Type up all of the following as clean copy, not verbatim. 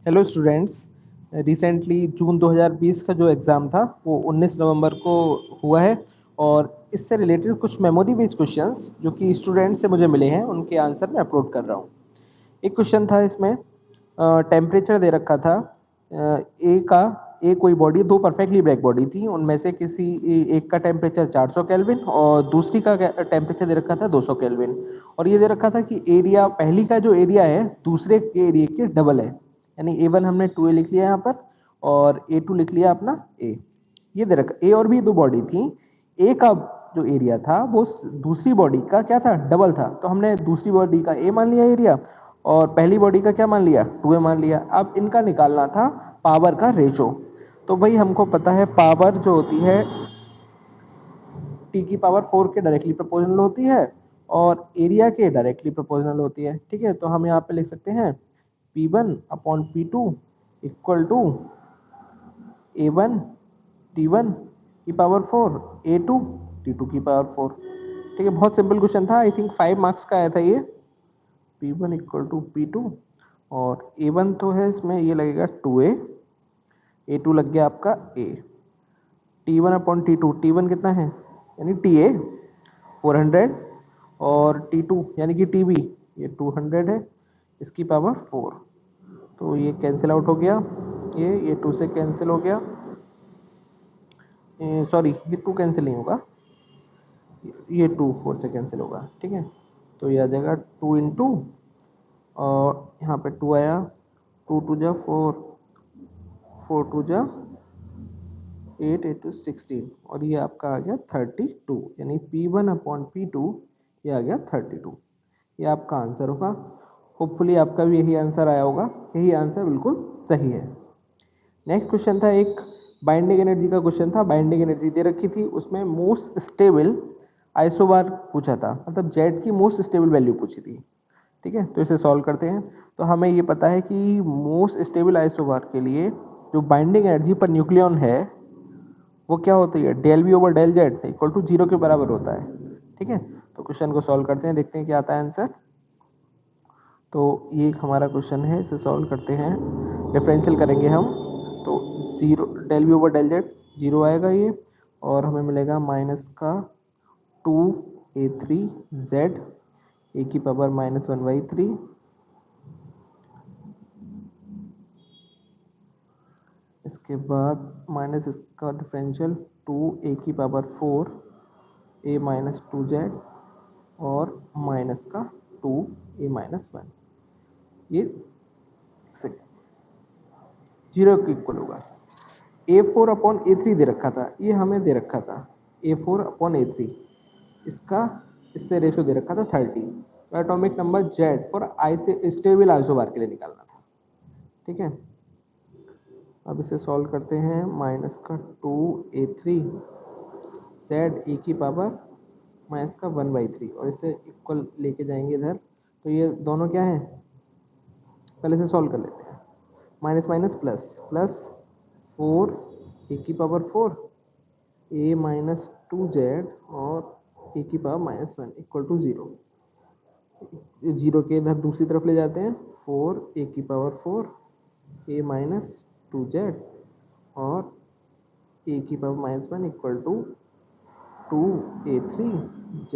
Hello students. Recently जून 2020 का जो exam था वो 19 नवंबर को हुआ है और इससे रिलेटेड कुछ मेमोरी बेस्ड क्वेश्चंस जो कि स्टूडेंट से मुझे मिले हैं उनके आंसर मैं अपलोड कर रहा हूँ। एक क्वेश्चन था इसमें, टेम्परेचर दे रखा था। ए कोई बॉडी, दो परफेक्टली ब्लैक बॉडी थी, उनमें से किसी एक का टेम्परेचर 400 केल्विन और दूसरी का टेम्परेचर दे रखा था 200 केल्विन। और ये दे रखा था कि एरिया, पहली का जो एरिया है दूसरे के एरिया के डबल है। यानी A1 हमने 2A लिख लिया यहाँ पर और A2 लिख लिया अपना A। ये दे रखा, ए और भी दो बॉडी थी। ए का जो एरिया था वो दूसरी बॉडी का क्या था, डबल था, तो हमने दूसरी बॉडी का ए मान लिया एरिया और पहली बॉडी का क्या मान लिया, 2A मान लिया। अब इनका निकालना था पावर का रेशो। तो भाई हमको पता है पावर जो होती है टी की पावर 4 के डायरेक्टली प्रोपोर्शनल होती है और एरिया के डायरेक्टली प्रोपोर्शनल होती है। ठीक है, तो हम यहाँ पे लिख सकते हैं P1 upon P2 equal to A1 T1 की पावर 4 A2 T2 की पावर 4। ठीक है, बहुत सिंपल क्वेश्चन था। आई थिंक 5 मार्क्स का आया था ये। P1 इक्वल टू P2 और A1 तो है इसमें, ये लगेगा 2A, A2 लग गया आपका A। T1 upon T2, T1 कितना है यानी TA 400 और T2 यानी कि TB ये 200 है, इसकी पावर 4। तो ये कैंसिल आउट हो गया, ये 2 से कैंसिल हो गया, सॉरी ये 2 कैंसिल नहीं होगा, ये 2 4 से कैंसिल होगा। ठीक है, तो ये आ जाएगा 2 इंटू और यहाँ पे 2 आया, 2 टू जा 4, 4 टू जा 8, 8 टू 16 और ये आपका आ गया 32, यानी P1 अपॉन P2 ये आ गया 32। ये आपका आंसर होगा। होपफुली आपका भी यही आंसर आया होगा, यही आंसर बिल्कुल सही है। नेक्स्ट क्वेश्चन था एक बाइंडिंग एनर्जी का क्वेश्चन था। बाइंडिंग एनर्जी दे रखी थी, उसमें मोस्ट स्टेबल आइसोबार पूछा था, मतलब जेड की मोस्ट स्टेबल वैल्यू पूछी थी। ठीक है, तो इसे सॉल्व करते हैं। तो हमें ये पता है कि मोस्ट स्टेबल आइसोबार के लिए जो बाइंडिंग एनर्जी पर न्यूक्लियन है वो क्या होती है, del B over del Z equal to 0 के बराबर होता है। ठीक है, तो क्वेश्चन को सॉल्व करते हैं, देखते हैं क्या आता है आंसर। तो ये हमारा क्वेश्चन है, इसे सॉल्व करते हैं, डिफरेंशियल करेंगे हम। तो 0 del B over del Z 0 आएगा ये, और हमें मिलेगा माइनस का 2A3 Z ए की पावर -1/3, इसके बाद माइनस इसका डिफरेंशियल 2A की पावर 4 A माइनस 2Z और माइनस का 2A-1, ये 0 के इक्वल होगा। A4 अपॉन A3 दे रखा था, ये हमें दे रखा था A4 अपॉन A3, इसका इससे रेशो दे रखा था 30। तो atomic number Z for stable isobar के लिए निकालना था। ठीक है, अब इसे सॉल्व करते हैं। माइनस का 2A3 Z ए की पावर माइनस का 1/3 और इसे इक्वल लेके जाएंगे इधर, तो ये दोनों क्या है, पहले से सॉल्व कर लेते हैं। माइनस माइनस प्लस, प्लस 4 ए की पावर 4 A-2Z और ए की पावर -1 इक्वल टू 0। 0 के इधर दूसरी तरफ ले जाते हैं, 4 ए की पावर 4 A-2Z और ए की पावर -1 इक्वल टू 2A3Z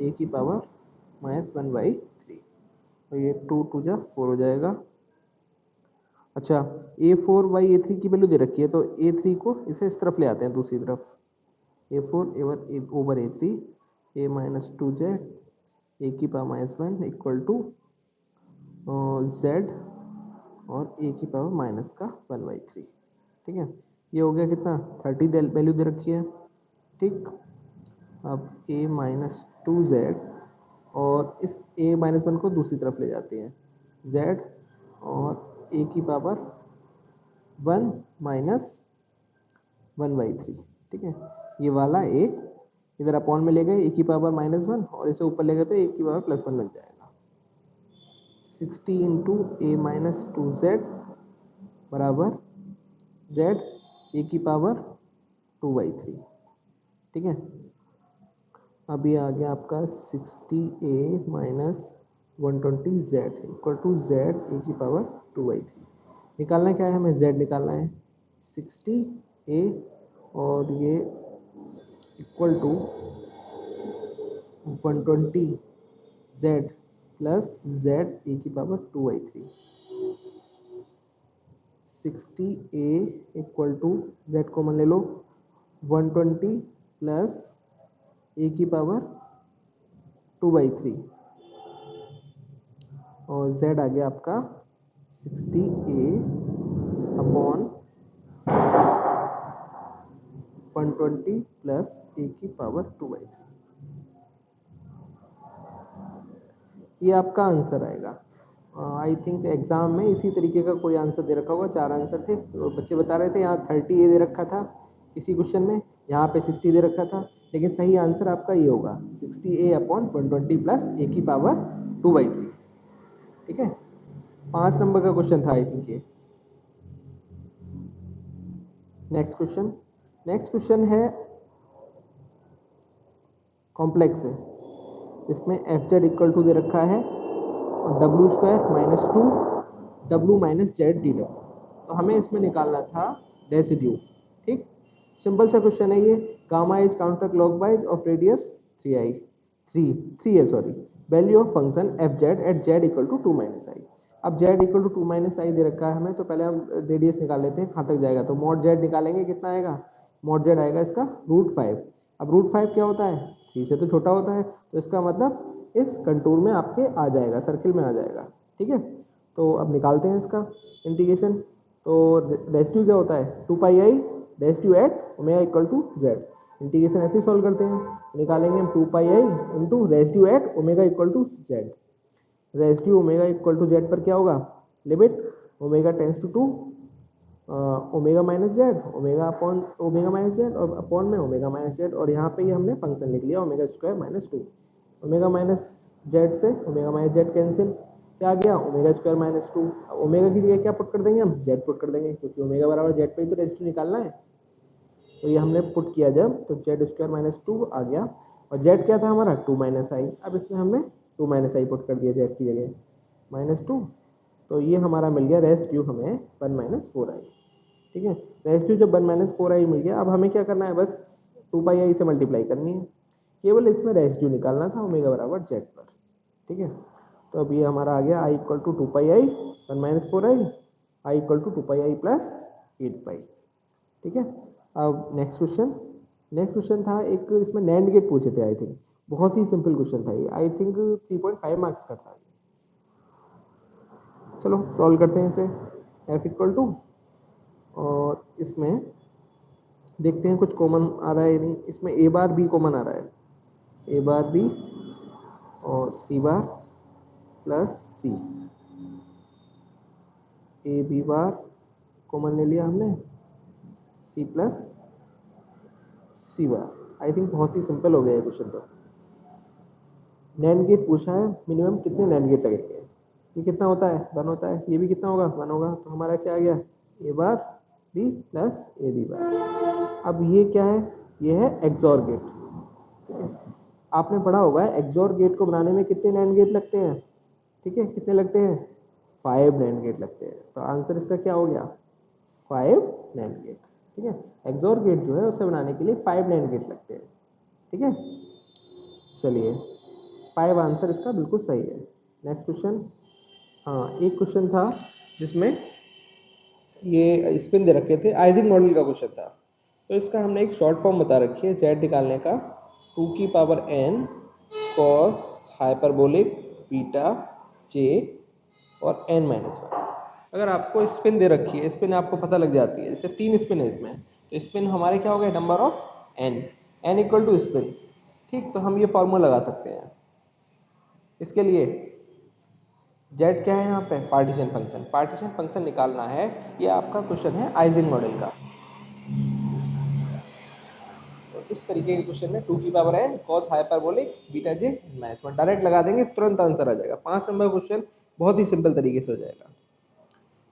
ए की पावर -1/3। तो ये 2 टू जा 4 हो जाएगा। अच्छा, A4/A3 की वैल्यू दे रखी है, तो A3 को इसे इस तरफ ले आते हैं, दूसरी तरफ, A4 ओवर A3 A-2Z ए की पावर -1 इक्वल टू Z और ए की पावर माइनस का 1/3। ठीक है, ये हो गया कितना, 30 वैल्यू दे रखी है। ठीक, अब A-2Z और इस A-1 को दूसरी तरफ ले जाते हैं, Z और ए की पावर 1 माइनस 1/3। ठीक है, ये वाला ए इधर अपॉन में ले गए, ए की पावर -1 और इसे ऊपर ले गए तो ए की पावर +1 बन जाएगा। 60 इंटू A-2Z बराबर Z ए की पावर 2/3। ठीक है, अब ये आ गया आपका 60A - 120Z equal to Z ए की पावर 2/3। निकालना क्या है हमें, z निकालना है 60a और ये equal to 120z plus z e की power 2/3। 60a equal to z common ले लो 120 प्लस a की पावर 2/3 और z आ गया आपका 60a अपॉन 120 प्लस a की पावर 2/3। ये आपका आंसर आएगा। आई थिंक एग्जाम में इसी तरीके का कोई आंसर दे रखा होगा, 4 आंसर थे तो बच्चे बता रहे थे यहाँ 30a दे रखा था इसी क्वेश्चन में, यहाँ पे 60 दे रखा था, लेकिन सही आंसर आपका ये होगा 60a अपॉन 120 प्लस a की पावर 2/3। ठीक है, 5 नंबर का क्वेश्चन था आई थिंक ये। नेक्स्ट क्वेश्चन है कॉम्प्लेक्स है, इसमें एफ जेड इक्वल टू दे रखा है और W square minus 2 W minus Z D W. तो हमें इसमें निकालना था रेसिड्यू। ठीक, सिंपल सा क्वेश्चन है ये। Gamma is counter clockwise of radius 3 है sorry. Value of function F Z at Z equal to 2 minus I. अब Z equal to 2 minus I दे रखा है हमें, तो पहले हम रेडियस निकाल लेते हैं कहाँ तक जाएगा। तो मॉड जेड निकालेंगे, कितना आएगा, मॉड जेड आएगा इसका √5। अब √5 क्या होता है, 3 से तो छोटा होता है, तो इसका मतलब इस कंटूर में आपके आ जाएगा, सर्किल में आ जाएगा। ठीक है, तो अब निकालते हैं इसका इंटीग्रेशन। तो रेसिड्यू क्या होता है, 2πi residue at omega equal to Z. Integration ऐसे ही सॉल्व करते हैं, निकालेंगे हम 2πi into residue at omega equal to Z. Residue omega equal to Z पर क्या होगा, limit omega tends to 2 omega minus Z, omega upon omega minus Z और अपॉन में ओमेगा माइनस जेड, और यहाँ पे ये हमने फंक्शन लिख लिया omega square minus 2। Omega minus Z से ओमेगा माइनस जेड कैंसिल, क्या आ गया ओमेगा स्क्वायर माइनस 2। ओमेगा की जगह क्या पुट कर देंगे हम, जेड पुट कर देंगे, क्योंकि ओमेगा बराबर जेड पे ही तो रेसिड्यू निकालना है। तो ये हमने पुट किया जब, तो जेड स्क्वायर माइनस 2 आ गया, और जेड क्या था हमारा 2 माइनस आई। अब इसमें हमने 2 माइनस आई पुट कर दिया जेड की जगह -2, तो ये हमारा मिल गया रेसिड्यू हमें 1 माइनस 4i। ठीक है, रेसिड्यू जब 1 माइनस 4i मिल गया, अब हमें क्या करना है, बस 2πi से मल्टीप्लाई करनी है, केवल इसमें रेसिड्यू निकालना था ओमेगा बराबर जेड पर। ठीक है, तो अब ये हमारा आ गया i equal to 2πi 1 minus 4i, i equal to 2πi plus 8π। ठीक है, अब नेक्स्ट क्वेश्चन था एक, इसमें नैंड गेट पूछे थे आई थिंक, बहुत ही सिंपल क्वेश्चन था ये, आई थिंक 3.5 मार्क्स का था। चलो सॉल्व करते हैं इसे। f इक्वल टू, और इसमें देखते हैं कुछ कॉमन आ रहा है नहीं, इसमें a बार b कॉमन आ रहा है, a बार b और c bar plus c, a b bar common ले लिया हमने, c plus c bar. I think बहुत ही सिंपल हो गया है क्वेश्चन। तो नैंड गेट पूछा है, मिनिमम कितने नैंड गेट लगेंगे, ये कितना होता है 1 होता है, ये भी कितना होगा 1 होगा, तो हमारा क्या आ गया a bar b plus a b बार। अब ये क्या है, ये है एक्सॉर गेट। ठीक है, आपने पढ़ा होगा एक्सॉर गेट को बनाने में कितने नैंड गेट लगते हैं। ठीक है, कितने लगते हैं, 5 नैंड गेट लगते हैं। तो आंसर इसका क्या हो गया 5 नैंड गेट। ठीक है, एक्सॉर गेट जो है उसे बनाने के लिए 5 नैंड गेट लगते हैं। ठीक है, चलिए 5 आंसर इसका बिल्कुल सही है। नेक्स्ट क्वेश्चन, हाँ एक क्वेश्चन था जिसमें ये स्पिन दे रखे थे, आइजिंग मॉडल का क्वेश्चन था। तो इसका हमने एक शॉर्ट फॉर्म बता रखी है जेड निकालने का, 2 की power n cos hyperbolic beta J और n माइनस 1। अगर आपको स्पिन दे रखी है, स्पिन आपको पता लग जाती है, जैसे 3 स्पिन है इसमें, तो स्पिन हमारे क्या हो गए number of n equal to spin. ठीक, तो हम ये फॉर्मूला लगा सकते हैं इसके लिए। जेड क्या है यहाँ पे, पार्टीशन फंक्शन निकालना है, ये आपका क्वेश्चन है आइजिंग मॉडल का। तो इस तरीके के क्वेश्चन में 2 की power n cos hyperbolic beta J minus 1 direct लगा देंगे, तुरंत आंसर आ जाएगा। 5 नंबर क्वेश्चन बहुत ही सिंपल तरीके से हो जाएगा।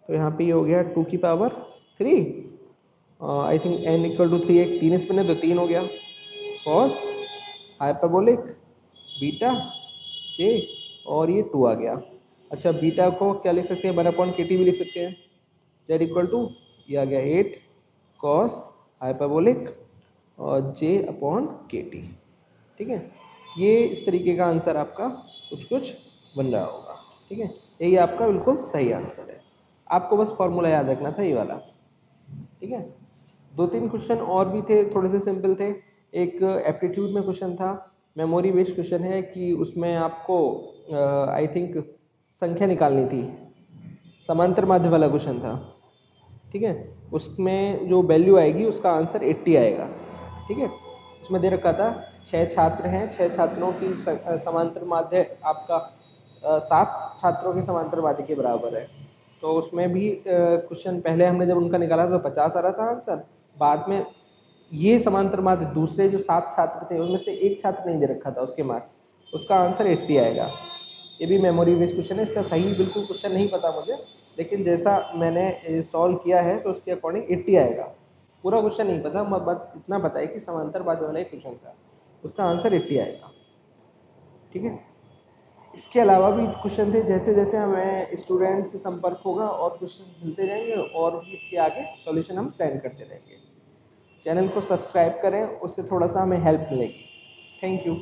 तो यहाँ पे ये हो गया 2 की power 3, I think n equal to 3, एक 3 स्पिन है तो 3 हो गया, cos हाइपरबोलिक बीटा जे और ये 2 आ गया। अच्छा, बीटा को क्या लिख सकते हैं 1/kt भी लिख सकते हैं। दैट इक्वल टू ये आ गया 8 कॉस हाइपरबोलिक और j अपॉन के टी। ठीक है, ये इस तरीके का आंसर आपका कुछ कुछ बन रहा होगा। ठीक है, यही आपका बिल्कुल सही आंसर है। आपको बस फॉर्मूला याद रखना था ये वाला। ठीक है, 2-3 क्वेश्चन और भी थे, थोड़े से सिंपल थे। एक एप्टीट्यूड में क्वेश्चन था, मेमोरी बेस्ड क्वेश्चन है कि उसमें आपको आई थिंक संख्या निकालनी थी, समांतर माध्य वाला क्वेश्चन था। ठीक है, उसमें जो वैल्यू आएगी उसका आंसर 80 आएगा। ठीक है, उसमें दे रखा था 6 छात्र हैं, 6 छात्रों की समांतर माध्य आपका 7 छात्रों के समांतर माध्य के बराबर है। तो उसमें भी क्वेश्चन पहले हमने जब उनका निकाला तो 50 आ रहा था आंसर, बाद में ये समांतर माध्य दूसरे जो 7 छात्र थे उनमें से एक छात्र नहीं दे रखा था उसके मार्क्स, उसका आंसर 80 आएगा। ये भी मेमोरी बेस्ड क्वेश्चन है, इसका सही बिल्कुल क्वेश्चन नहीं पता मुझे, लेकिन जैसा मैंने सॉल्व किया है तो उसके अकॉर्डिंग 80 आएगा। पूरा क्वेश्चन नहीं पता, बस इतना पता है कि समांतर माध्य वाला एक क्वेश्चन था, उसका आंसर 80 आएगा। ठीक है, इसके अलावा भी क्वेश्चन थे, जैसे जैसे हमें स्टूडेंट से संपर्क होगा और क्वेश्चन मिलते जाएंगे और भी इसके आगे सॉल्यूशन हम सेंड करते रहेंगे। चैनल को सब्सक्राइब करें, उससे थोड़ा सा हमें हेल्प मिलेगी। Thank you.